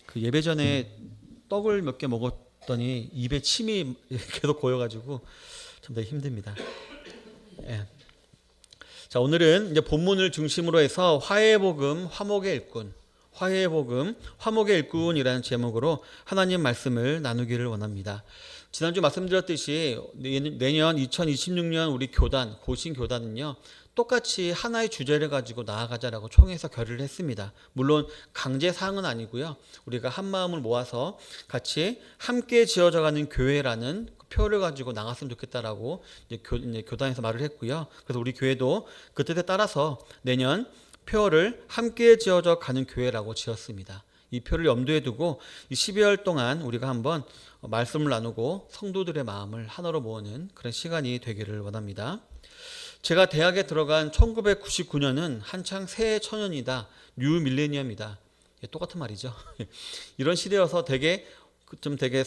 그 예배 전에 떡을 몇 개 먹었더니 입에 침이 계속 고여가지고 참 되게 힘듭니다. 예. 자, 오늘은 이제 본문을 중심으로 해서 화해의 복음, 화목의 일꾼, 화해의 복음, 화목의 일꾼이라는 제목으로 하나님 말씀을 나누기를 원합니다. 지난주 말씀드렸듯이 내년 2026년 우리 교단, 고신 교단은요, 똑같이 하나의 주제를 가지고 나아가자라고 총회에서 결의를 했습니다. 물론 강제 사항은 아니고요. 우리가 한 마음을 모아서 같이 함께 지어져가는 교회라는 표를 가지고 나갔으면 좋겠다라고 이제 교단에서 말을 했고요. 그래서 우리 교회도 그 뜻에 따라서 내년 표를 함께 지어져 가는 교회라고 지었습니다. 이 표를 염두에 두고 이 12월 동안 우리가 한번 말씀을 나누고 성도들의 마음을 하나로 모으는 그런 시간이 되기를 원합니다. 제가 대학에 들어간 1999년은 한창 새해 천년이다, 뉴 밀레니엄이다. 똑같은 말이죠. 이런 시대여서 되게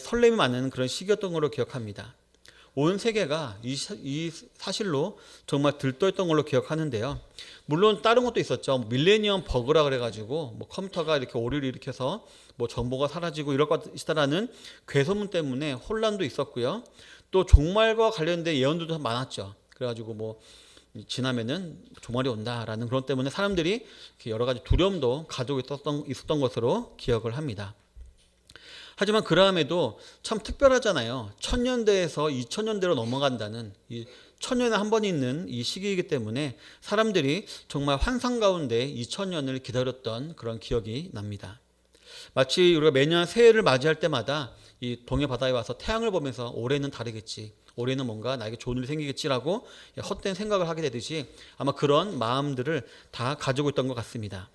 설렘이 많은 그런 시기였던 걸로 기억합니다. 온 세계가 이 사실로 정말 들떠있던 걸로 기억하는데요. 물론 다른 것도 있었죠. 밀레니엄 버그라 그래가지고 뭐 컴퓨터가 이렇게 오류를 일으켜서 뭐 정보가 사라지고 이럴 것이다라는 괴소문 때문에 혼란도 있었고요. 또 종말과 관련된 예언들도 많았죠. 그래가지고 뭐 지나면은 종말이 온다라는 그런 때문에 사람들이 여러 가지 두려움도 가지고 있었던 것으로 기억을 합니다. 하지만 그러함에도 참 특별하잖아요. 1000년대에서 2000년대로 넘어간다는 이 1000년에 한 번 있는 이 시기이기 때문에 사람들이 정말 환상 가운데 2000년을 기다렸던 그런 기억이 납니다. 마치 우리가 매년 새해를 맞이할 때마다 이 동해 바다에 와서 태양을 보면서 올해는 다르겠지, 올해는 뭔가 나에게 좋은 일이 생기겠지라고 헛된 생각을 하게 되듯이 아마 그런 마음들을 다 가지고 있던 것 같습니다.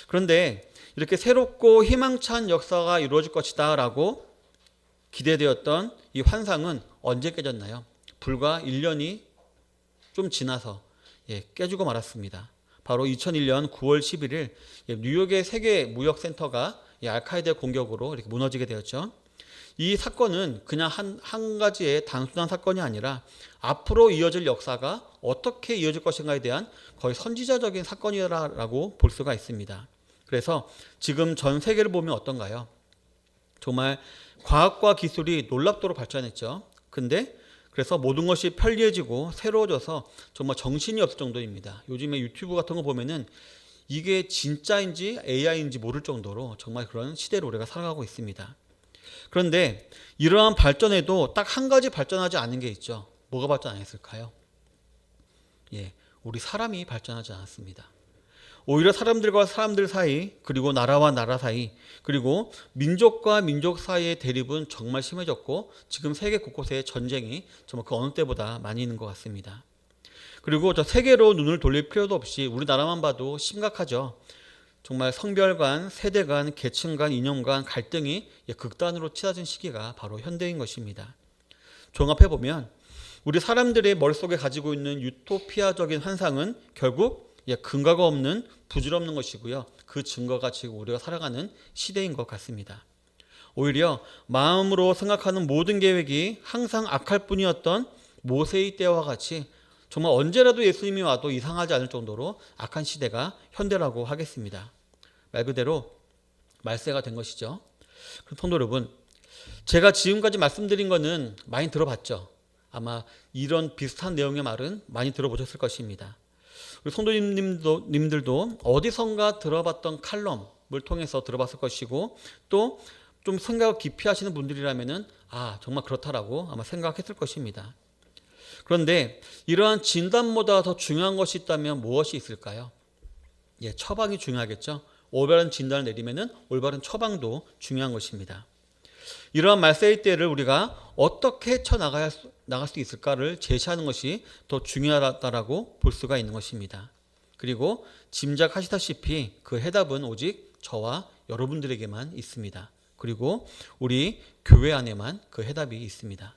그런데 이렇게 새롭고 희망찬 역사가 이루어질 것이다 라고 기대되었던 이 환상은 언제 깨졌나요? 불과 1년이 좀 지나서 깨지고 말았습니다. 바로 2001년 9월 11일 뉴욕의 세계 무역센터가 알카에다의 공격으로 이렇게 무너지게 되었죠. 이 사건은 그냥 한 가지의 단순한 사건이 아니라 앞으로 이어질 역사가 어떻게 이어질 것인가에 대한 거의 선지자적인 사건이라고 볼 수가 있습니다. 그래서 지금 전 세계를 보면 어떤가요? 정말 과학과 기술이 놀랍도록 발전했죠. 근데 그래서 모든 것이 편리해지고 새로워져서 정말 정신이 없을 정도입니다. 요즘에 유튜브 같은 거 보면은 이게 진짜인지 AI인지 모를 정도로 정말 그런 시대로 우리가 살아가고 있습니다. 그런데 이러한 발전에도 딱 한 가지 발전하지 않은 게 있죠. 뭐가 발전 안 했을까요? 우리 사람이 발전하지 않았습니다. 오히려 사람들과 사람들 사이, 그리고 나라와 나라 사이, 그리고 민족과 민족 사이의 대립은 정말 심해졌고 지금 세계 곳곳에 전쟁이 정말 그 어느 때보다 많이 있는 것 같습니다. 그리고 저 세계로 눈을 돌릴 필요도 없이 우리나라만 봐도 심각하죠. 정말 성별 간, 세대 간, 계층 간, 이념 간 갈등이 극단으로 치닫은 시기가 바로 현대인 것입니다. 종합해보면 우리 사람들의 머릿속에 가지고 있는 유토피아적인 환상은 결국 근거가 없는 부질없는 것이고요. 그 증거가 지금 우리가 살아가는 시대인 것 같습니다. 오히려 마음으로 생각하는 모든 계획이 항상 악할 뿐이었던 모세의 때와 같이 정말 언제라도 예수님이 와도 이상하지 않을 정도로 악한 시대가 현대라고 하겠습니다. 말 그대로 말세가 된 것이죠. 그럼 성도 여러분, 제가 지금까지 말씀드린 거는 많이 들어봤죠. 아마 이런 비슷한 내용의 말은 많이 들어보셨을 것입니다. 우리 성도님들도 어디선가 들어봤던 칼럼을 통해서 들어봤을 것이고 또 좀 생각을 깊이 하시는 분들이라면은 정말 그렇다라고 아마 생각했을 것입니다. 그런데 이러한 진단보다 더 중요한 것이 있다면 무엇이 있을까요? 처방이 중요하겠죠. 올바른 진단을 내리면은 올바른 처방도 중요한 것입니다. 이러한 말세의 때를 우리가 어떻게 헤쳐나갈 수 있을까를 제시하는 것이 더 중요하다라고 볼 수가 있는 것입니다. 그리고 짐작하시다시피 그 해답은 오직 저와 여러분들에게만 있습니다. 그리고 우리 교회 안에만 그 해답이 있습니다.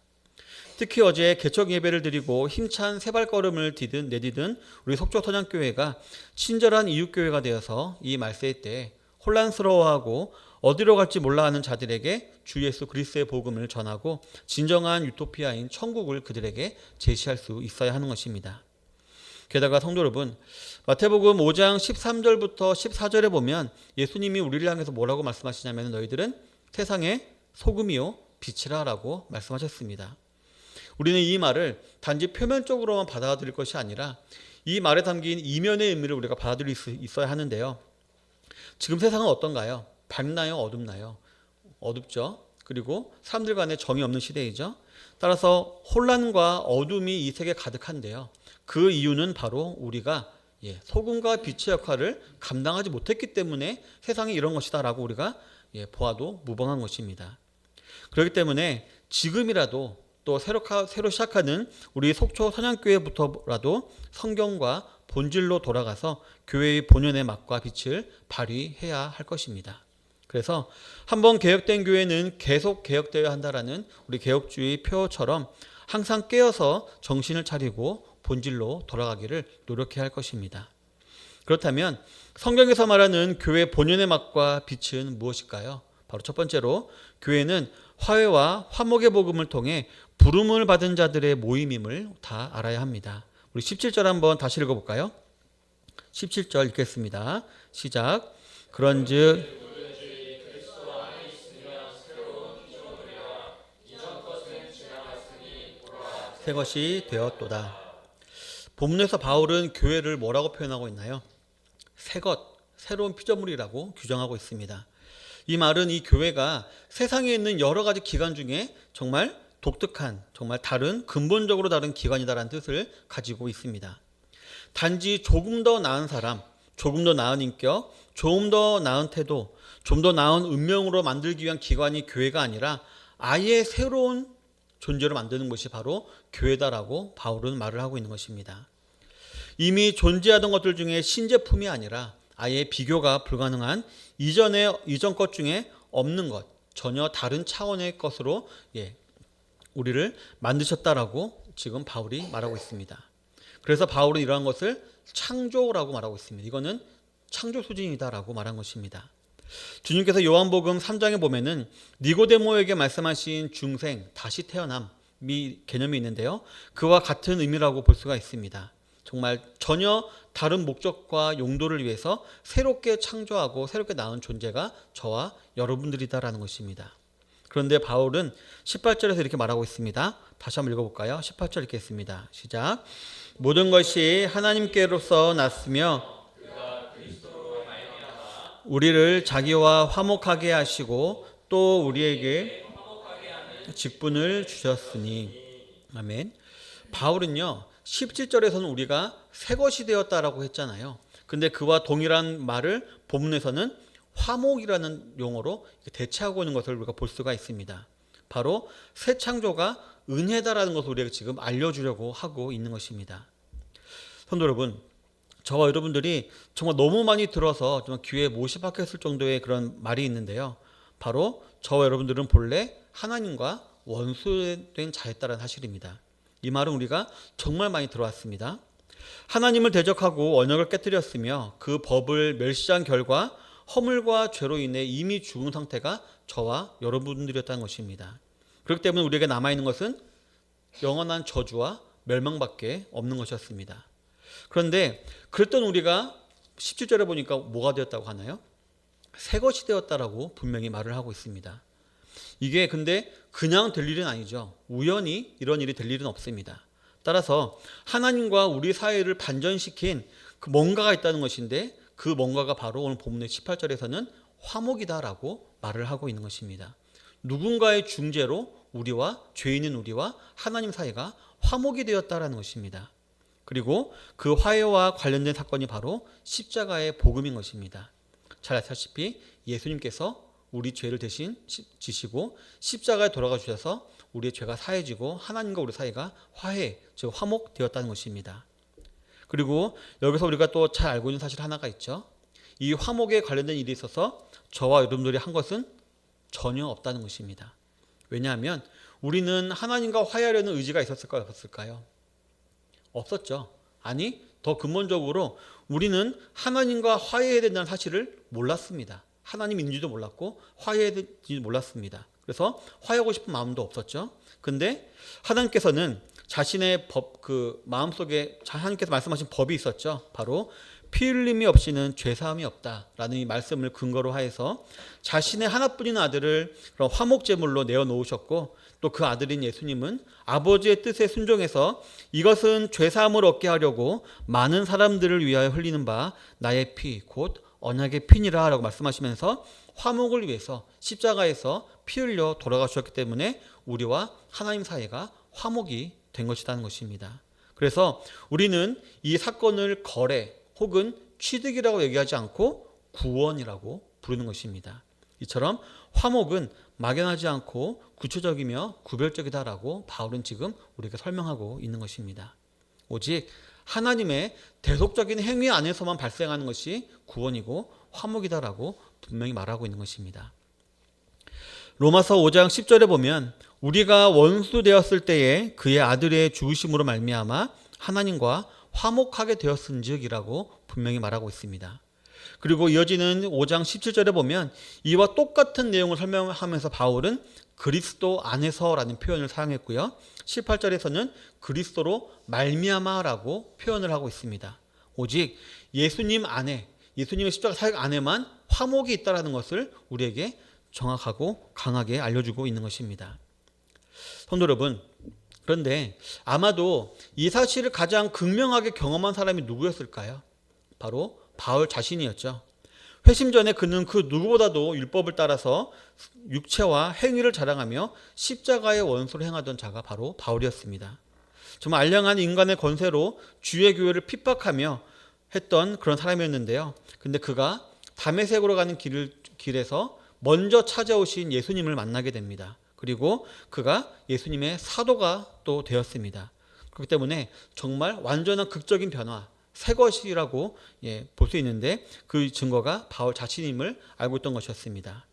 특히 어제 개척 예배를 드리고 힘찬 새발걸음을 내디딘 우리 속초선양교회가 친절한 이웃교회가 되어서 이 말세의 때 혼란스러워하고 어디로 갈지 몰라 하는 자들에게 주 예수 그리스도의 복음을 전하고 진정한 유토피아인 천국을 그들에게 제시할 수 있어야 하는 것입니다. 게다가 성도 여러분, 마태복음 5장 13절부터 14절에 보면 예수님이 우리를 향해서 뭐라고 말씀하시냐면 너희들은 세상의 소금이요 빛이라 라고 말씀하셨습니다. 우리는 이 말을 단지 표면적으로만 받아들일 것이 아니라 이 말에 담긴 이면의 의미를 우리가 받아들일 수 있어야 하는데요. 지금 세상은 어떤가요? 밝나요? 어둡나요? 어둡죠. 그리고 사람들 간에 정이 없는 시대이죠. 따라서 혼란과 어둠이 이 세계에 가득한데요. 그 이유는 바로 우리가 소금과 빛의 역할을 감당하지 못했기 때문에 세상이 이런 것이다 라고 우리가 보아도 무방한 것입니다. 그렇기 때문에 지금이라도 또 새로 시작하는 우리 속초 선양교회부터라도 성경과 본질로 돌아가서 교회의 본연의 맛과 빛을 발휘해야 할 것입니다. 그래서 한번 개혁된 교회는 계속 개혁되어야 한다라는 우리 개혁주의 표처럼 항상 깨어서 정신을 차리고 본질로 돌아가기를 노력해야 할 것입니다. 그렇다면 성경에서 말하는 교회 본연의 맛과 빛은 무엇일까요? 바로 첫 번째로 교회는 화해와 화목의 복음을 통해 부름을 받은 자들의 모임임을 다 알아야 합니다. 우리 17절 한번 다시 읽어볼까요? 17절 읽겠습니다. 시작. 그런즉 새 것이 되었도다. 본문에서 바울은 교회를 뭐라고 표현하고 있나요? 새 것, 새로운 피조물이라고 규정하고 있습니다. 이 말은 이 교회가 세상에 있는 여러 가지 기관 중에 정말 독특한, 정말 다른, 근본적으로 다른 기관이다라는 뜻을 가지고 있습니다. 단지 조금 더 나은 사람, 조금 더 나은 인격, 조금 더 나은 태도, 좀 더 나은 운명으로 만들기 위한 기관이 교회가 아니라 아예 새로운 존재로 만드는 것이 바로 교회다라고 바울은 말을 하고 있는 것입니다. 이미 존재하던 것들 중에 신제품이 아니라 아예 비교가 불가능한 이전 것 중에 없는 것, 전혀 다른 차원의 것으로 우리를 만드셨다라고 지금 바울이 말하고 있습니다. 그래서 바울은 이러한 것을 창조라고 말하고 있습니다. 이거는 창조 수준이다라고 말한 것입니다. 주님께서 요한복음 3장에 보면은 니고데모에게 말씀하신 중생, 다시 태어남이 개념이 있는데요. 그와 같은 의미라고 볼 수가 있습니다. 정말 전혀 다른 목적과 용도를 위해서 새롭게 창조하고 새롭게 낳은 존재가 저와 여러분들이다라는 것입니다. 그런데 바울은 18절에서 이렇게 말하고 있습니다. 다시 한번 읽어볼까요? 18절 읽겠습니다. 시작. 모든 것이 하나님께로서 났으며 우리를 자기와 화목하게 하시고 또 우리에게 직분을 주셨으니. 아멘. 바울은요 17절에서는 우리가 새 것이 되었다라고 했잖아요. 근데 그와 동일한 말을 본문에서는 화목이라는 용어로 대체하고 있는 것을 우리가 볼 수가 있습니다. 바로 새 창조가 은혜다라는 것을 우리에게 지금 알려주려고 하고 있는 것입니다. 성도 여러분, 저와 여러분들이 정말 너무 많이 들어서 정말 귀에 못이 박혔을 정도의 그런 말이 있는데요. 바로 저와 여러분들은 본래 하나님과 원수된 자였다는 사실입니다. 이 말은 우리가 정말 많이 들어왔습니다. 하나님을 대적하고 언약을 깨뜨렸으며 그 법을 멸시한 결과 허물과 죄로 인해 이미 죽은 상태가 저와 여러분들이었다는 것입니다. 그렇기 때문에 우리에게 남아있는 것은 영원한 저주와 멸망밖에 없는 것이었습니다. 그런데 그랬던 우리가 17절에 보니까 뭐가 되었다고 하나요? 새 것이 되었다라고 분명히 말을 하고 있습니다. 이게 근데 그냥 될 일은 아니죠. 우연히 이런 일이 될 일은 없습니다. 따라서 하나님과 우리 사이를 반전시킨 그 뭔가가 있다는 것인데 그 뭔가가 바로 오늘 본문의 18절에서는 화목이다라고 말을 하고 있는 것입니다. 누군가의 중재로 우리와 죄인인 우리와 하나님 사이가 화목이 되었다라는 것입니다. 그리고 그 화해와 관련된 사건이 바로 십자가의 복음인 것입니다. 잘 아시다시피 예수님께서 우리 죄를 대신 지시고 십자가에 돌아가 주셔서 우리의 죄가 사해지고 하나님과 우리 사이가 화해, 즉 화목되었다는 것입니다. 그리고 여기서 우리가 또 잘 알고 있는 사실 하나가 있죠. 이 화목에 관련된 일이 있어서 저와 여러분들이 한 것은 전혀 없다는 것입니다. 왜냐하면 우리는 하나님과 화해하려는 의지가 있었을까요? 없었을까요? 없었죠. 아니, 더 근본적으로 우리는 하나님과 화해해야 된다는 사실을 몰랐습니다. 하나님인지도 몰랐고 화해해야 되는지도 몰랐습니다. 그래서 화해하고 싶은 마음도 없었죠. 근데 하나님께서는 자신의 그 마음속에 하나님께서 말씀하신 법이 있었죠. 바로 피 흘림이 없이는 죄 사함이 없다라는 이 말씀을 근거로 하여서 자신의 하나뿐인 아들을 그런 화목 제물로 내어 놓으셨고, 또 그 아들인 예수님은 아버지의 뜻에 순종해서 이것은 죄 사함을 얻게 하려고 많은 사람들을 위하여 흘리는 바 나의 피 곧 언약의 피니라라고 말씀하시면서 화목을 위해서 십자가에서 피 흘려 돌아가셨기 때문에 우리와 하나님 사이가 화목이 된 것이라는 것입니다. 그래서 우리는 이 사건을 거래 혹은 취득이라고 얘기하지 않고 구원이라고 부르는 것입니다. 이처럼 화목은 막연하지 않고 구체적이며 구별적이다라고 바울은 지금 우리에게 설명하고 있는 것입니다. 오직 하나님의 대속적인 행위 안에서만 발생하는 것이 구원이고 화목이다라고 분명히 말하고 있는 것입니다. 로마서 5장 10절에 보면 우리가 원수 되었을 때에 그의 아들의 죽으심으로 말미암아 하나님과 화목하게 되었은즉이라고 분명히 말하고 있습니다. 그리고 이어지는 5장 17절에 보면 이와 똑같은 내용을 설명하면서 바울은 그리스도 안에서라는 표현을 사용했고요. 18절에서는 그리스도로 말미암아라고 표현을 하고 있습니다. 오직 예수님 안에, 예수님의 십자가 사역 안에만 화목이 있다는 것을 우리에게 정확하고 강하게 알려주고 있는 것입니다. 성도 여러분, 그런데 아마도 이 사실을 가장 극명하게 경험한 사람이 누구였을까요? 바로 바울 자신이었죠. 회심 전에 그는 그 누구보다도 율법을 따라서 육체와 행위를 자랑하며 십자가의 원수를 행하던 자가 바로 바울이었습니다. 정말 알량한 인간의 권세로 주의 교회를 핍박하며 했던 그런 사람이었는데요. 근데 그가 다메섹으로 가는 길에서 먼저 찾아오신 예수님을 만나게 됩니다. 그리고 그가 예수님의 사도가 또 되었습니다. 그렇기 때문에 정말 완전한 극적인 변화, 새 것이라고 볼 수 있는데 그 증거가 바울 자신임을 알고 있던 것이었습니다.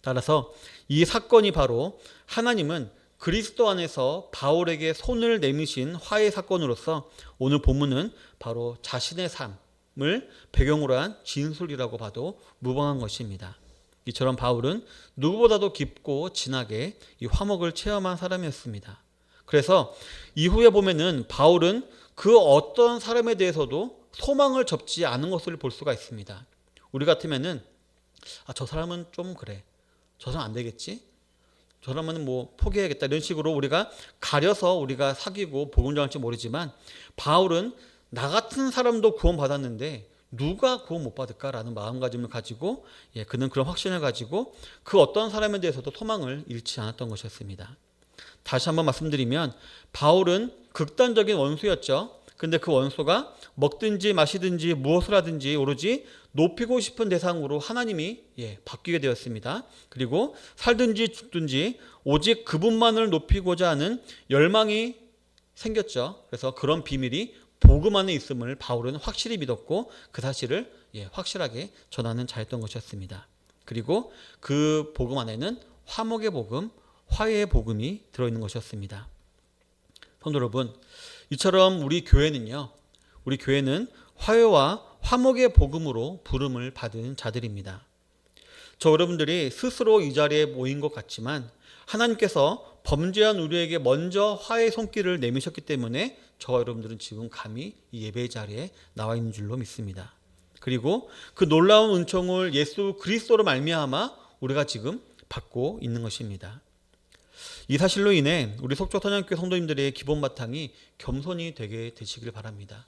따라서 이 사건이 바로 하나님은 그리스도 안에서 바울에게 손을 내미신 화해 사건으로서 오늘 본문은 바로 자신의 삶을 배경으로 한 진술이라고 봐도 무방한 것입니다. 이처럼 바울은 누구보다도 깊고 진하게 이 화목을 체험한 사람이었습니다. 그래서 이후에 보면은 바울은 그 어떤 사람에 대해서도 소망을 접지 않은 것을 볼 수가 있습니다. 우리 같으면은 저 사람은 좀 그래, 저 사람 안 되겠지, 저 사람은 뭐 포기해야겠다, 이런 식으로 우리가 가려서 우리가 사귀고 복음 전할지 모르지만 바울은 나 같은 사람도 구원받았는데 누가 구원 못 받을까라는 마음가짐을 가지고 그는 그런 확신을 가지고 그 어떤 사람에 대해서도 소망을 잃지 않았던 것이었습니다. 다시 한번 말씀드리면 바울은 극단적인 원수였죠. 근데 그 원수가 먹든지 마시든지 무엇을 하든지 오로지 높이고 싶은 대상으로 하나님이 바뀌게 되었습니다. 그리고 살든지 죽든지 오직 그분만을 높이고자 하는 열망이 생겼죠. 그래서 그런 비밀이 복음 안에 있음을 바울은 확실히 믿었고 그 사실을 확실하게 전하는 자였던 것이었습니다. 그리고 그 복음 안에는 화목의 복음, 화해의 복음이 들어있는 것이었습니다. 성도 여러분, 이처럼 우리 교회는 화해와 화목의 복음으로 부름을 받은 자들입니다. 저 여러분들이 스스로 이 자리에 모인 것 같지만 하나님께서 범죄한 우리에게 먼저 화해의 손길을 내미셨기 때문에 저 여러분들은 지금 감히 이 예배 자리에 나와 있는 줄로 믿습니다. 그리고 그 놀라운 은총을 예수 그리스도로 말미암아 우리가 지금 받고 있는 것입니다. 이 사실로 인해 우리 속초선양교회 성도님들의 기본 바탕이 겸손이 되게 되시길 바랍니다.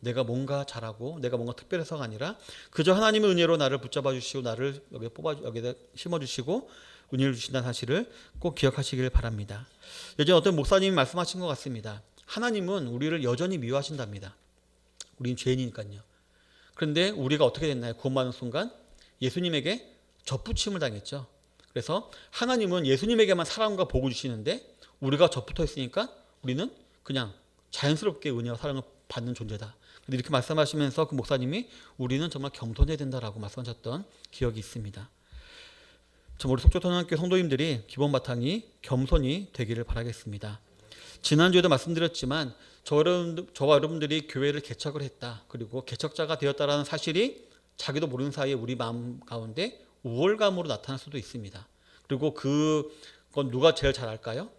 내가 뭔가 잘하고 내가 뭔가 특별해서가 아니라 그저 하나님의 은혜로 나를 붙잡아 주시고 나를 여기다 심어 주시고 은혜를 주신다는 사실을 꼭 기억하시길 바랍니다. 예전에 어떤 목사님이 말씀하신 것 같습니다. 하나님은 우리를 여전히 미워하신답니다. 우린 죄인이니까요. 그런데 우리가 어떻게 됐나요? 구원받는 순간 예수님에게 접붙임을 당했죠. 그래서 하나님은 예수님에게만 사랑과 복을 주시는데 우리가 접붙어 있으니까 우리는 그냥 자연스럽게 은혜와 사랑을 받는 존재다. 근데 이렇게 말씀하시면서 그 목사님이 우리는 정말 겸손해야 된다라고 말씀하셨던 기억이 있습니다. 참 우리 속초선양교회 성도님들이 기본 바탕이 겸손이 되기를 바라겠습니다. 지난주에도 말씀드렸지만 저와 여러분들이 교회를 개척을 했다. 그리고 개척자가 되었다라는 사실이 자기도 모르는 사이에 우리 마음 가운데 우월감으로 나타날 수도 있습니다. 그리고 그건 누가 제일 잘 알까요?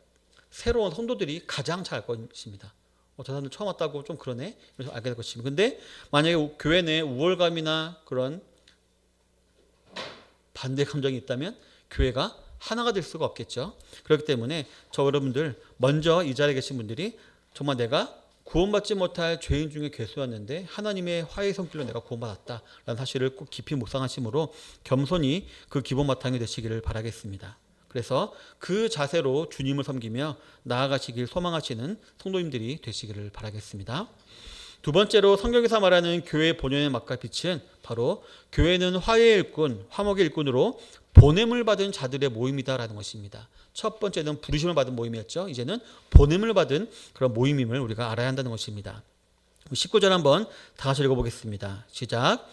새로운 성도들이 가장 잘 알 것입니다. 저 사람들 처음 왔다고 좀 그러네? 이러면서 알게 될 것입니다. 근데 만약에 교회 내에 우월감이나 그런 반대 감정이 있다면 교회가 하나가 될 수가 없겠죠. 그렇기 때문에 저 여러분들 먼저 이 자리에 계신 분들이 정말 내가 구원받지 못할 죄인 중에 괴수였는데 하나님의 화해의 손길로 내가 구원받았다라는 사실을 꼭 깊이 묵상하심으로 겸손히 그 기본 바탕이 되시기를 바라겠습니다. 그래서 그 자세로 주님을 섬기며 나아가시길 소망하시는 성도님들이 되시기를 바라겠습니다. 두 번째로 성경에서 말하는 교회의 본연의 맛과 빛은 바로 교회는 화해의 일꾼, 화목의 일꾼으로 보냄을 받은 자들의 모임이다라는 것입니다. 첫 번째는 부르심을 받은 모임이었죠. 이제는 보냄을 받은 그런 모임임을 우리가 알아야 한다는 것입니다. 19절 한번 다 같이 읽어보겠습니다. 시작.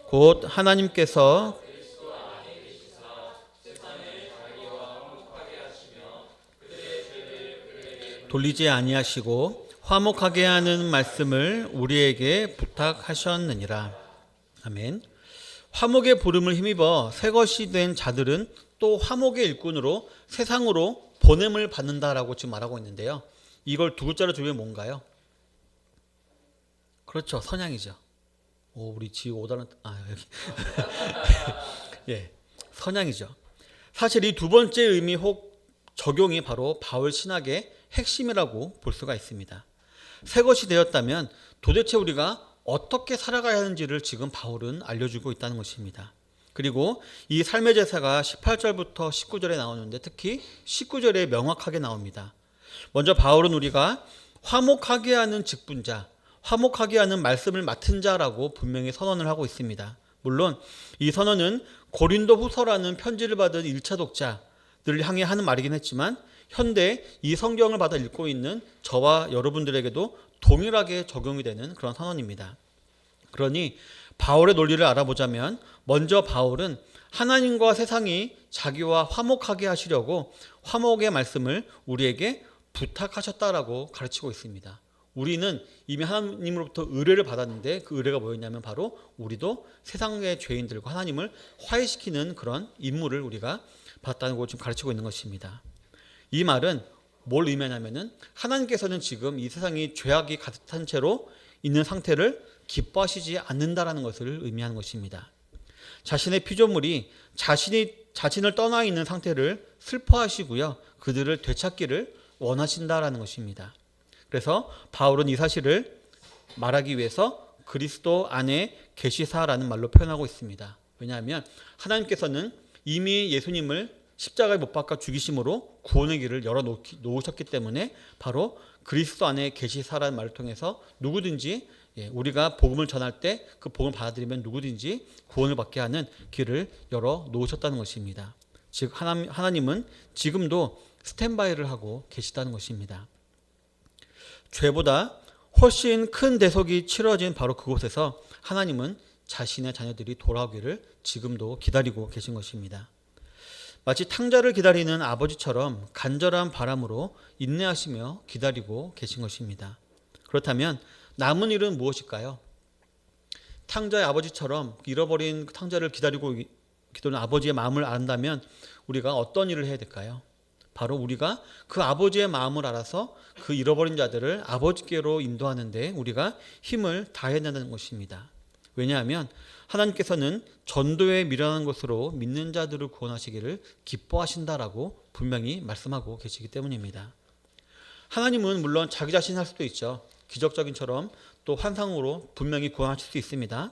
곧 하나님께서 돌리지 아니하시고 화목하게 하는 말씀을 우리에게 부탁하셨느니라. 아멘. 화목의 부름을 힘입어 새 것이 된 자들은 또 화목의 일꾼으로 세상으로 보냄을 받는다라고 지금 말하고 있는데요. 이걸 두 글자로 줄이면 뭔가요? 그렇죠. 선양이죠. 우리 지우 오다는 여기. 예, 선양이죠. 사실 이 두 번째 의미 혹 적용이 바로 바울 신학의 핵심이라고 볼 수가 있습니다. 새 것이 되었다면 도대체 우리가 어떻게 살아가야 하는지를 지금 바울은 알려주고 있다는 것입니다. 그리고 이 삶의 제사가 18절부터 19절에 나오는데 특히 19절에 명확하게 나옵니다. 먼저 바울은 우리가 화목하게 하는 직분자, 화목하게 하는 말씀을 맡은 자라고 분명히 선언을 하고 있습니다. 물론 이 선언은 고린도 후서라는 편지를 받은 1차 독자들을 향해 하는 말이긴 했지만 현대 이 성경을 받아 읽고 있는 저와 여러분들에게도 동일하게 적용이 되는 그런 선언입니다. 그러니 바울의 논리를 알아보자면 먼저 바울은 하나님과 세상이 자기와 화목하게 하시려고 화목의 말씀을 우리에게 부탁하셨다라고 가르치고 있습니다. 우리는 이미 하나님으로부터 의뢰를 받았는데 그 의뢰가 뭐였냐면 바로 우리도 세상의 죄인들과 하나님을 화해시키는 그런 임무를 우리가 받았다는 걸 지금 가르치고 있는 것입니다. 이 말은 뭘 의미하냐면은 하나님께서는 지금 이 세상이 죄악이 가득한 채로 있는 상태를 기뻐하시지 않는다라는 것을 의미하는 것입니다. 자신의 피조물이 자신을 떠나 있는 상태를 슬퍼하시고요. 그들을 되찾기를 원하신다라는 것입니다. 그래서 바울은 이 사실을 말하기 위해서 그리스도 안에 계시사라는 말로 표현하고 있습니다. 왜냐하면 하나님께서는 이미 예수님을 십자가에 못 박아 죽이심으로 구원의 길을 열어 놓으셨기 때문에 바로 그리스도 안에 계시사라는 말을 통해서 누구든지 우리가 복음을 전할 때 그 복음을 받아들이면 누구든지 구원을 받게 하는 길을 열어 놓으셨다는 것입니다. 즉 하나님은 지금도 스탠바이를 하고 계시다는 것입니다. 죄보다 훨씬 큰 대속이 치러진 바로 그곳에서 하나님은 자신의 자녀들이 돌아오기를 지금도 기다리고 계신 것입니다. 마치 탕자를 기다리는 아버지처럼 간절한 바람으로 인내하시며 기다리고 계신 것입니다. 그렇다면 남은 일은 무엇일까요? 탕자의 아버지처럼 잃어버린 탕자를 기다리고 기도하는 아버지의 마음을 안다면 우리가 어떤 일을 해야 될까요? 바로 우리가 그 아버지의 마음을 알아서 그 잃어버린 자들을 아버지께로 인도하는데 우리가 힘을 다해야 된다는 것입니다. 왜냐하면 하나님께서는 전도에 미련한 것으로 믿는 자들을 구원하시기를 기뻐하신다라고 분명히 말씀하고 계시기 때문입니다. 하나님은 물론 자기 자신 할 수도 있죠. 기적적인처럼 또 환상으로 분명히 구원하실 수 있습니다.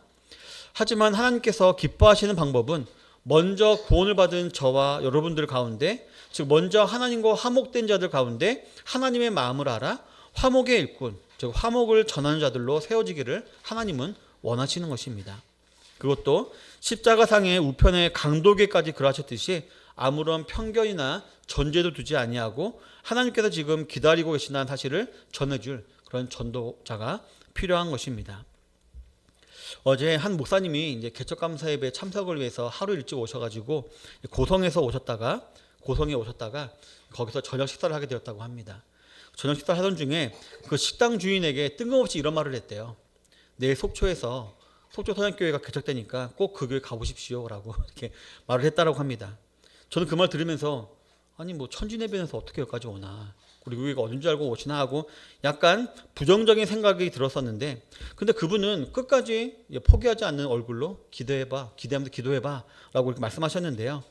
하지만 하나님께서 기뻐하시는 방법은 먼저 구원을 받은 저와 여러분들 가운데, 즉 먼저 하나님과 화목된 자들 가운데 하나님의 마음을 알아 화목의 일꾼, 즉 화목을 전하는 자들로 세워지기를 하나님은 원하시는 것입니다. 그것도 십자가상의 우편의 강도에게까지 그러하셨듯이 아무런 편견이나 전제도 두지 아니하고 하나님께서 지금 기다리고 계신다는 사실을 전해줄 그런 전도자가 필요한 것입니다. 어제 한 목사님이 이제 개척감사 예배 참석을 위해서 하루 일찍 오셔가지고 고성에 오셨다가 거기서 저녁 식사를 하게 되었다고 합니다. 저녁 식사를 하던 중에 그 식당 주인에게 뜬금없이 이런 말을 했대요. 내일 속초에서 속초 선양교회가 개척되니까 꼭 그 교회 가보십시오라고 이렇게 말을 했다라고 합니다. 저는 그 말 들으면서 아니 뭐 천진해변에서 어떻게 여기까지 오나 그리고 이거 어딘 줄 알고 오시나 하고 약간 부정적인 생각이 들었었는데, 근데 그분은 끝까지 포기하지 않는 얼굴로 기대하면서 기도해봐 라고 이렇게 말씀하셨는데요.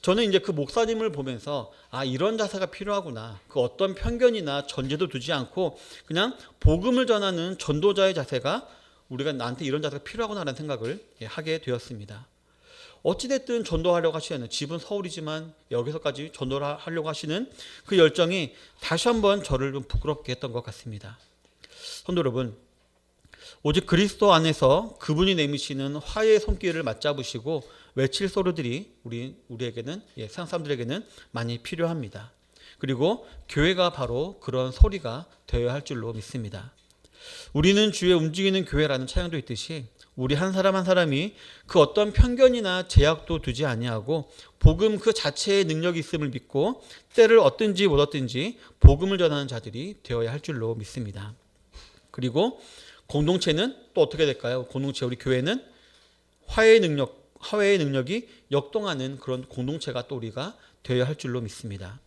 저는 이제 그 목사님을 보면서 이런 자세가 필요하구나. 그 어떤 편견이나 전제도 두지 않고 그냥 복음을 전하는 전도자의 자세가, 우리가 나한테 이런 자세가 필요하구나라는 생각을 하게 되었습니다. 어찌됐든 전도하려고 하시는, 집은 서울이지만 여기서까지 전도를 하려고 하시는 그 열정이 다시 한번 저를 좀 부끄럽게 했던 것 같습니다. 성도 여러분, 오직 그리스도 안에서 그분이 내미시는 화해의 손길을 맞잡으시고 외칠 소리들이 우리에게는, 세상 사람들에게는 많이 필요합니다. 그리고 교회가 바로 그런 소리가 되어야 할 줄로 믿습니다. 우리는 주의 움직이는 교회라는 찬양도 있듯이 우리 한 사람 한 사람이 그 어떤 편견이나 제약도 두지 아니하고 복음 그 자체의 능력이 있음을 믿고 때를 얻든지 못 얻든지 복음을 전하는 자들이 되어야 할 줄로 믿습니다. 그리고 공동체는 또 어떻게 될까요? 공동체, 우리 교회는 화해의 능력이 역동하는 그런 공동체가 또 우리가 되어야 할 줄로 믿습니다.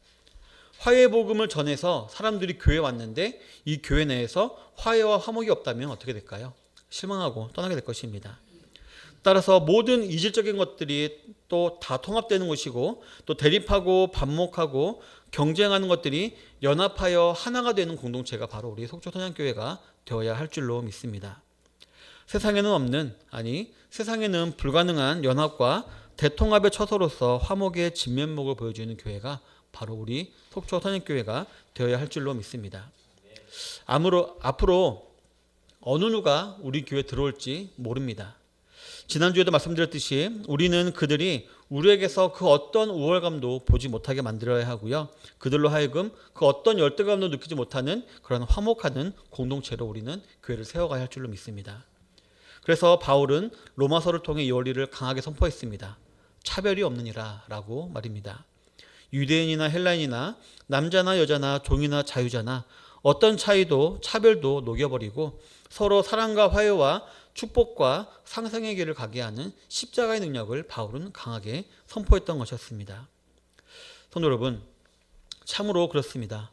화해의 복음을 전해서 사람들이 교회에 왔는데 이 교회 내에서 화해와 화목이 없다면 어떻게 될까요? 실망하고 떠나게 될 것입니다. 따라서 모든 이질적인 것들이 또 다 통합되는 것이고, 또 대립하고 반목하고 경쟁하는 것들이 연합하여 하나가 되는 공동체가 바로 우리 속초선양교회가 되어야 할 줄로 믿습니다. 세상에는 없는, 세상에는 불가능한 연합과 대통합의 처소로서 화목의 진면목을 보여주는 교회가 바로 우리 속초선양교회가 되어야 할 줄로 믿습니다. 앞으로 어느 누가 우리 교회에 들어올지 모릅니다. 지난주에도 말씀드렸듯이 우리는 그들이 우리에게서 그 어떤 우월감도 보지 못하게 만들어야 하고요. 그들로 하여금 그 어떤 열등감도 느끼지 못하는 그런 화목하는 공동체로 우리는 교회를 세워가야 할 줄로 믿습니다. 그래서 바울은 로마서를 통해 이 원리를 강하게 선포했습니다. 차별이 없느니라 라고 말입니다. 유대인이나 헬라인이나 남자나 여자나 종이나 자유자나 어떤 차별도 녹여버리고 서로 사랑과 화해와 축복과 상생의 길을 가게 하는 십자가의 능력을 바울은 강하게 선포했던 것이었습니다. 성도 여러분, 참으로 그렇습니다.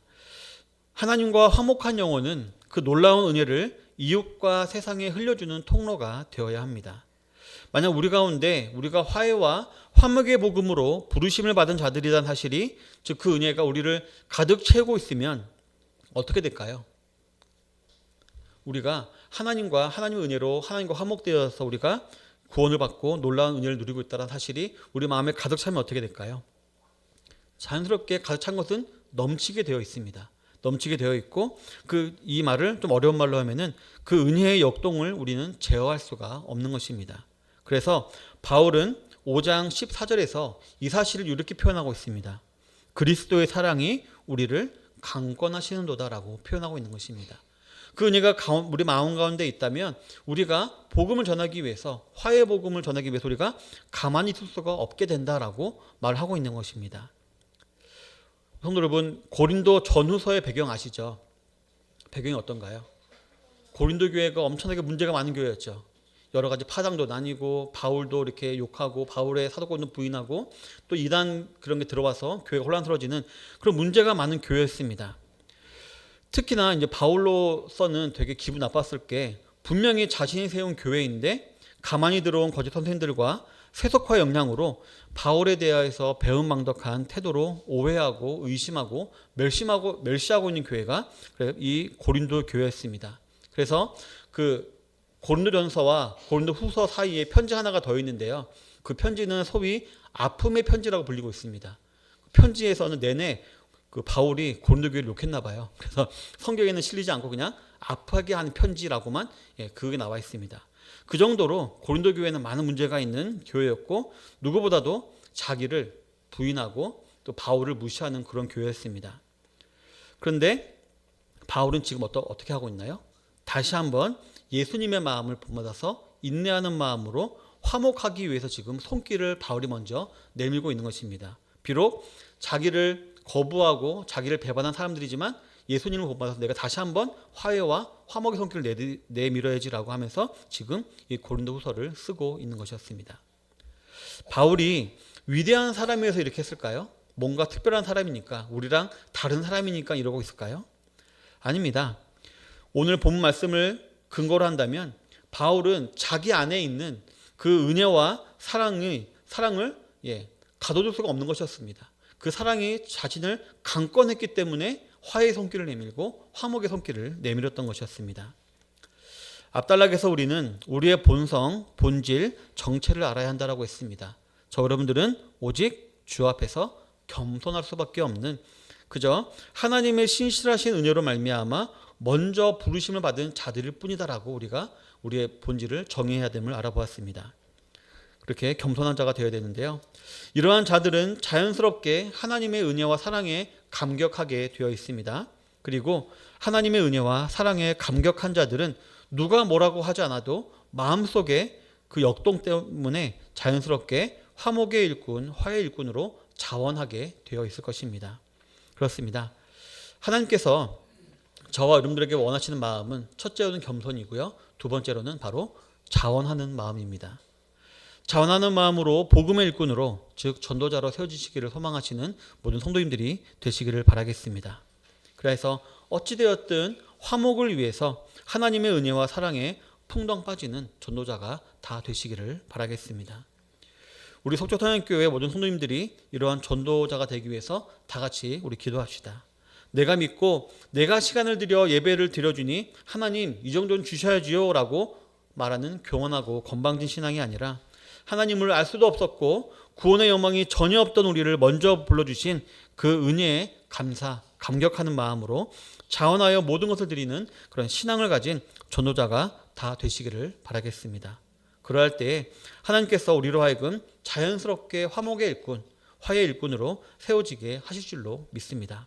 하나님과 화목한 영혼은 그 놀라운 은혜를 이웃과 세상에 흘려주는 통로가 되어야 합니다. 만약 우리 가운데 우리가 화해와 화목의 복음으로 부르심을 받은 자들이란 사실이, 즉 그 은혜가 우리를 가득 채우고 있으면 어떻게 될까요? 우리가 하나님의 은혜로 하나님과 화목되어서 우리가 구원을 받고 놀라운 은혜를 누리고 있다는 사실이 우리 마음에 가득 차면 어떻게 될까요? 자연스럽게 가득 찬 것은 넘치게 되어 있습니다. 넘치게 되어 있고, 이 말을 좀 어려운 말로 하면은 그 은혜의 역동을 우리는 제어할 수가 없는 것입니다. 그래서 바울은 5장 14절에서 이 사실을 이렇게 표현하고 있습니다. 그리스도의 사랑이 우리를 강권하시는도다라고 표현하고 있는 것입니다. 그 은혜가 우리 마음 가운데 있다면 우리가 복음을 전하기 위해서, 화해의 복음을 전하기 위해서 우리가 가만히 있을 수가 없게 된다라고 말하고 있는 것입니다. 성도 여러분, 고린도 전후서의 배경 아시죠? 배경이 어떤가요? 고린도 교회가 엄청나게 문제가 많은 교회였죠. 여러 가지 파당도 나뉘고 바울도 이렇게 욕하고 바울의 사도권도 부인하고 또 이단 그런 게 들어와서 교회가 혼란스러워지는 그런 문제가 많은 교회였습니다. 특히나 이제 바울로서는 되게 기분 나빴을 게, 분명히 자신이 세운 교회인데 가만히 들어온 거짓 선생들과 세속화 영향으로 바울에 대해서 배은망덕한 태도로 오해하고 의심하고 멸시하고 있는 교회가 이 고린도 교회였습니다. 그래서 그 고린도전서와 고린도후서 사이에 편지 하나가 더 있는데요. 그 편지는 소위 아픔의 편지라고 불리고 있습니다. 편지에서는 내내 그 바울이 고린도 교회를 욕했나 봐요. 그래서 성경에는 실리지 않고 그냥 아프게 하는 편지라고만 그게 나와 있습니다. 그 정도로 고린도 교회는 많은 문제가 있는 교회였고, 누구보다도 자기를 부인하고 또 바울을 무시하는 그런 교회였습니다. 그런데 바울은 지금 어떻게 하고 있나요? 다시 한번 예수님의 마음을 본받아서 인내하는 마음으로 화목하기 위해서 지금 손길을 바울이 먼저 내밀고 있는 것입니다. 비록 자기를 거부하고 자기를 배반한 사람들이지만 예수님을 본받아서 내가 다시 한번 화해와 화목의 손길을 내밀어야지라고 하면서 지금 이 고린도후서를 쓰고 있는 것이었습니다. 바울이 위대한 사람이어서 이렇게 했을까요? 뭔가 특별한 사람이니까, 우리랑 다른 사람이니까 이러고 있을까요? 아닙니다. 오늘 본 말씀을 근거로 한다면 바울은 자기 안에 있는 그 은혜와 사랑을 가둬둘 수가 없는 것이었습니다. 그 사랑이 자신을 강권했기 때문에 화해의 손길을 내밀고 화목의 손길을 내밀었던 것이었습니다. 앞단락에서 우리는 우리의 본성, 본질, 정체를 알아야 한다고 했습니다. 저 여러분들은 오직 주 앞에서 겸손할 수밖에 없는, 그저 하나님의 신실하신 은혜로 말미암아 먼저 부르심을 받은 자들일 뿐이다라고 우리가 우리의 본질을 정의해야 됨을 알아보았습니다. 그렇게 겸손한 자가 되어야 되는데요. 이러한 자들은 자연스럽게 하나님의 은혜와 사랑에 감격하게 되어 있습니다. 그리고 하나님의 은혜와 사랑에 감격한 자들은 누가 뭐라고 하지 않아도 마음속에 그 역동 때문에 자연스럽게 화목의 일꾼, 화해의 일꾼으로 자원하게 되어 있을 것입니다. 그렇습니다. 하나님께서 저와 여러분들에게 원하시는 마음은 첫째로는 겸손이고요. 두 번째로는 바로 자원하는 마음입니다. 자원하는 마음으로 복음의 일꾼으로, 즉 전도자로 세워지시기를 소망하시는 모든 성도님들이 되시기를 바라겠습니다. 그래서 어찌되었든 화목을 위해서 하나님의 은혜와 사랑에 풍덩 빠지는 전도자가 다 되시기를 바라겠습니다. 우리 속초통합교회 모든 성도님들이 이러한 전도자가 되기 위해서 다 같이 우리 기도합시다. 내가 믿고 내가 시간을 들여 예배를 드려주니 하나님 이 정도는 주셔야지요 라고 말하는 교만하고 건방진 신앙이 아니라, 하나님을 알 수도 없었고 구원의 영광이 전혀 없던 우리를 먼저 불러주신 그 은혜에 감격하는 마음으로 자원하여 모든 것을 드리는 그런 신앙을 가진 전도자가 다 되시기를 바라겠습니다. 그러할 때에 하나님께서 우리로 하여금 자연스럽게 화목의 일꾼, 화해의 일꾼으로 세워지게 하실 줄로 믿습니다.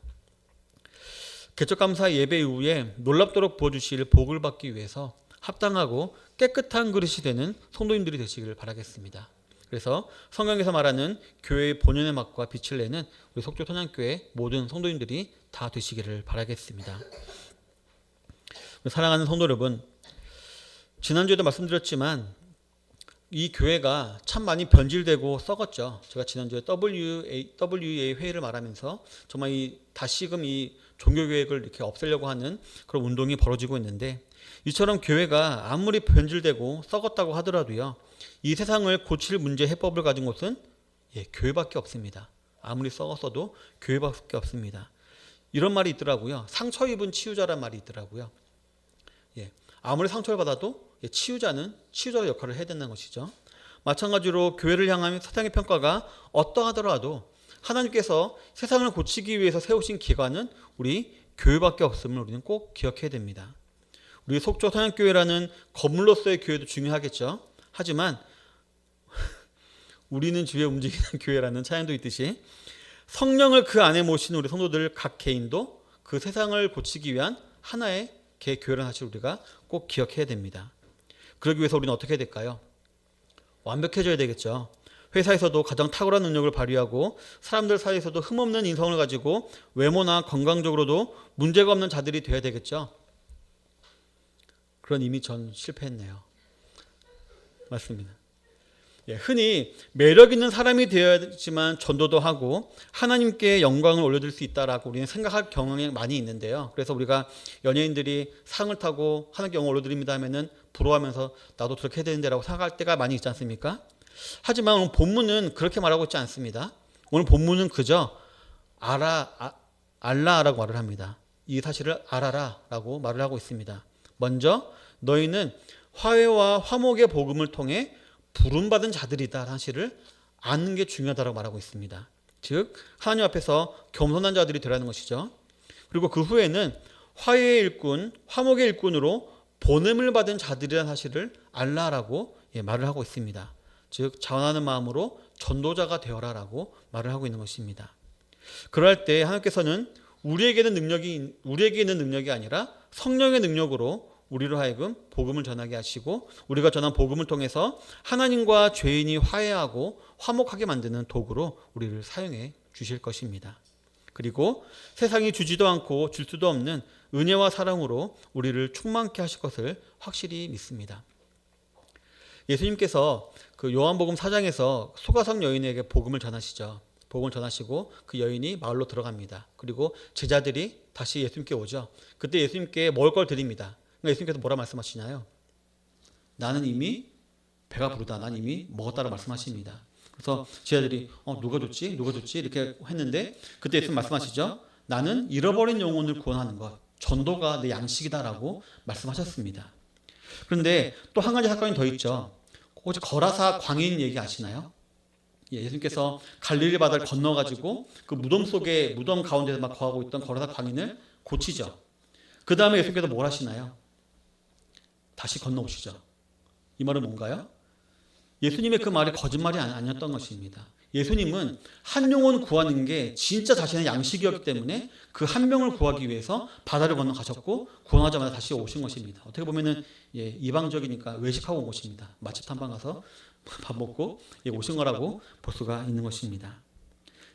개척감사 예배 이후에 놀랍도록 부어주실 복을 받기 위해서 합당하고 깨끗한 그릇이 되는 성도님들이 되시기를 바라겠습니다. 그래서 성경에서 말하는 교회의 본연의 맛과 빛을 내는 우리 속초통합교회 모든 성도님들이 다 되시기를 바라겠습니다. 사랑하는 성도 여러분, 지난주에도 말씀드렸지만 이 교회가 참 많이 변질되고 썩었죠. 제가 지난주에 WEA 회의를 말하면서 정말 다시금 이 종교계획을 이렇게 없애려고 하는 그런 운동이 벌어지고 있는데, 이처럼 교회가 아무리 변질되고 썩었다고 하더라도요, 이 세상을 고칠 문제 해법을 가진 곳은 교회밖에 없습니다. 아무리 썩었어도 교회밖에 없습니다. 이런 말이 있더라고요. 상처 입은 치유자란 말이 있더라고요. 아무리 상처를 받아도 치유자는 치유자의 역할을 해야 된다는 것이죠. 마찬가지로 교회를 향한 세상의 평가가 어떠하더라도 하나님께서 세상을 고치기 위해서 세우신 기관은 우리 교회밖에 없음을 우리는 꼭 기억해야 됩니다. 우리 속초 통합교회라는 건물로서의 교회도 중요하겠죠. 하지만 우리는 주에 움직이는 교회라는 찬양도 있듯이 성령을 그 안에 모신 우리 성도들 각 개인도 그 세상을 고치기 위한 하나의 교회라는 사실 우리가 꼭 기억해야 됩니다. 그러기 위해서 우리는 어떻게 해야 될까요? 완벽해져야 되겠죠. 회사에서도 가장 탁월한 능력을 발휘하고 사람들 사이에서도 흠없는 인성을 가지고 외모나 건강적으로도 문제가 없는 자들이 되어야 되겠죠. 그런 이미 전 실패했네요. 맞습니다. 흔히 매력 있는 사람이 되어야지만 전도도 하고 하나님께 영광을 올려드릴 수 있다라고 우리는 생각할 경향이 많이 있는데요. 그래서 우리가 연예인들이 상을 타고 하나님께 영광을 올려드립니다 하면은 부러워하면서 나도 그렇게 해야 되는데라고 생각할 때가 많이 있지 않습니까? 하지만 오늘 본문은 그렇게 말하고 있지 않습니다. 오늘 본문은 그저 알라라고 말을 합니다. 이 사실을 알아라라고 말을 하고 있습니다. 먼저 너희는 화해와 화목의 복음을 통해 부름받은 자들이다 사실을 아는 게 중요하다고 말하고 있습니다. 즉 하나님 앞에서 겸손한 자들이 되라는 것이죠. 그리고 그 후에는 화해의 일꾼, 화목의 일꾼으로 보냄을 받은 자들이라는 사실을 알라라고 말을 하고 있습니다. 즉 자원하는 마음으로 전도자가 되어라라고 말을 하고 있는 것입니다. 그럴 때 하나님께서는 우리에게 있는 능력이 아니라 성령의 능력으로 우리로 하여금 복음을 전하게 하시고 우리가 전한 복음을 통해서 하나님과 죄인이 화해하고 화목하게 만드는 도구로 우리를 사용해 주실 것입니다. 그리고 세상이 주지도 않고 줄 수도 없는 은혜와 사랑으로 우리를 충만케 하실 것을 확실히 믿습니다. 예수님께서 그 요한복음 4장에서 소가성 여인에게 복음을 전하시죠. 복음을 전하시고 그 여인이 마을로 들어갑니다. 그리고 제자들이 다시 예수님께 오죠. 그때 예수님께 먹을 걸 드립니다. 그러니까 예수님께서 뭐라 말씀하시냐요? 나는 이미 배가 부르다. 난 이미 먹었다고 말씀하십니다. 그래서 제자들이 누가 줬지? 누가 줬지? 이렇게 했는데 그때 예수님 말씀하시죠. 나는 잃어버린 영혼을 구원하는 것. 전도가 내 양식이다라고 말씀하셨습니다. 그런데 또 한 가지 사건이 더 있죠. 혹시 거라사 광인 얘기 아시나요? 예수님께서 갈릴리 바다를 건너가지고 그 무덤 속에 무덤 가운데서 막 거하고 있던 거라사 광인을 고치죠. 그 다음에 예수님께서 뭘 하시나요? 다시 건너오시죠. 이 말은 뭔가요? 예수님의 그 말이 거짓말이 아니었던 것입니다. 예수님은 한 영혼 구하는 게 진짜 자신의 양식이었기 때문에 그 한 명을 구하기 위해서 바다를 건너가셨고 구원하자마자 다시 오신 것입니다. 어떻게 보면은 이방적이니까 외식하고 온 것입니다. 맛집 탐방 가서 밥 먹고 오신 거라고 볼 수가 있는 것입니다.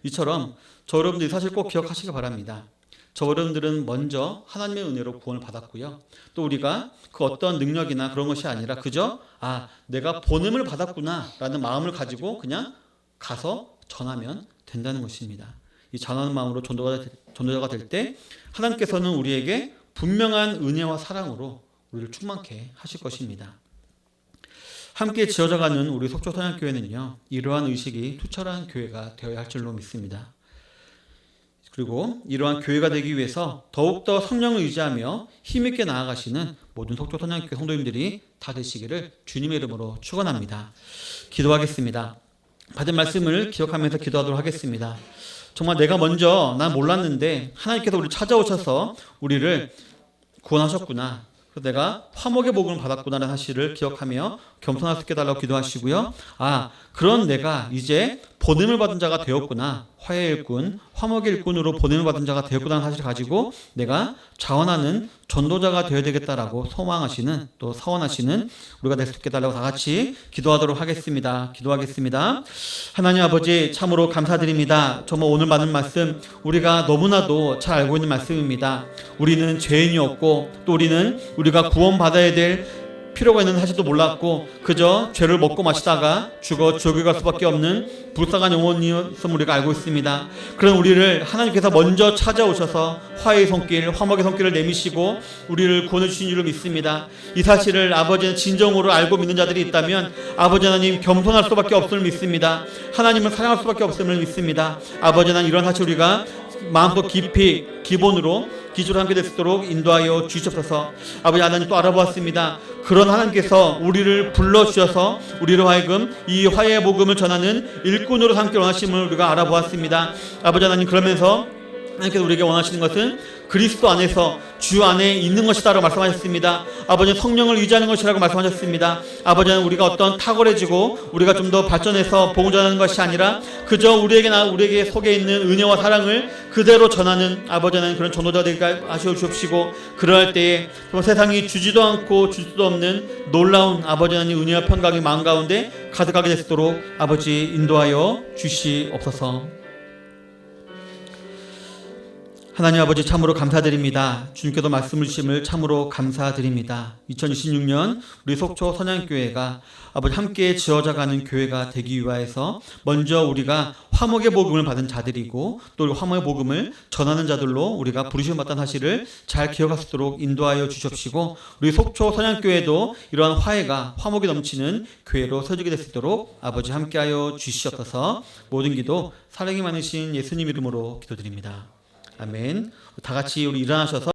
이처럼 저 여러분들이 사실 꼭 기억하시기 바랍니다. 저 여러분들은 먼저 하나님의 은혜로 구원을 받았고요. 또 우리가 그 어떤 능력이나 그런 것이 아니라 그저 내가 본음을 받았구나 라는 마음을 가지고 그냥 가서 전하면 된다는 것입니다. 이 전하는 마음으로 전도자가 될 때 하나님께서는 우리에게 분명한 은혜와 사랑으로 우리를 충만케 하실 것입니다. 함께 지어져가는 우리 속초선양교회는요, 이러한 의식이 투철한 교회가 되어야 할 줄로 믿습니다. 그리고 이러한 교회가 되기 위해서 더욱더 성령을 의지하며 힘있게 나아가시는 모든 속초선양교회 성도님들이 다 되시기를 주님의 이름으로 축원합니다. 기도하겠습니다. 받은 말씀을 기억하면서 기도하도록 하겠습니다. 정말 내가 먼저 난 몰랐는데 하나님께서 우리를 찾아오셔서 우리를 구원하셨구나. 내가 화목의 복음을 받았구나라는 사실을 기억하며 겸손할 수 있게 달라고 기도하시고요. 그런 내가 이제 보냄을 받은 자가 되었구나. 화해의 일꾼, 화목의 일꾼으로 보냄을 받은 자가 되었구나라는 사실을 가지고 내가 자원하는 전도자가 되어야 되겠다라고 소망하시는 또 서원하시는 우리가 될 수 있게 달라고 다 같이 기도하도록 하겠습니다. 기도하겠습니다. 하나님 아버지 참으로 감사드립니다. 정말 오늘 받은 말씀 우리가 너무나도 잘 알고 있는 말씀입니다. 우리는 죄인이었고 또 우리가 구원받아야 될 필요가 있는 사실도 몰랐고 그저 죄를 먹고 마시다가 죽어 지옥에 갈 수밖에 없는 불쌍한 영혼이었음을 우리가 알고 있습니다. 그런 우리를 하나님께서 먼저 찾아오셔서 화해의 손길, 화목의 손길을 내미시고 우리를 구원해 주신 줄을 믿습니다. 이 사실을 아버지는 진정으로 알고 믿는 자들이 있다면 아버지 하나님 겸손할 수밖에 없음을 믿습니다. 하나님을 사랑할 수밖에 없음을 믿습니다. 아버지 하나님 이런 사실 우리가 마음껏 깊이 기본으로 기초로 함께 될 수 있도록 인도하여 주시옵소서. 아버지 하나님 또 알아보았습니다. 그런 하나님께서 우리를 불러주셔서 우리로 하여금 이 화해의 복음을 전하는 일꾼으로 삼기 원하심을 우리가 알아보았습니다. 아버지 하나님 그러면서 하나님께서 우리에게 원하시는 것은 그리스도 안에서 주 안에 있는 것이다라고 말씀하셨습니다. 아버지는 성령을 의지하는 것이라고 말씀하셨습니다. 아버지는 우리가 어떤 탁월해지고 우리가 좀 더 발전해서 복음 전하는 것이 아니라 그저 우리에게 속에 있는 은혜와 사랑을 그대로 전하는 아버지는 그런 전도자 되게 하시어 주옵시고 그러할 때에 세상이 주지도 않고 줄 수도 없는 놀라운 아버지 하나님 은혜와 평강이 마음 가운데 가득하게 될 수 있도록 아버지 인도하여 주시옵소서. 하나님 아버지 참으로 감사드립니다. 주님께도 말씀을 주심을 참으로 감사드립니다. 2026년 우리 속초 선양교회가 아버지 함께 지어져가는 교회가 되기 위하여서 먼저 우리가 화목의 복음을 받은 자들이고 또 화목의 복음을 전하는 자들로 우리가 부르심을 받은 사실을 잘 기억할 수 있도록 인도하여 주십시고 우리 속초 선양교회도 이러한 화해가 화목이 넘치는 교회로 서지게 될 수 있도록 아버지 함께하여 주시옵소서. 모든 기도 사랑이 많으신 예수님 이름으로 기도드립니다. 아멘. 다 같이 우리 일어나셔서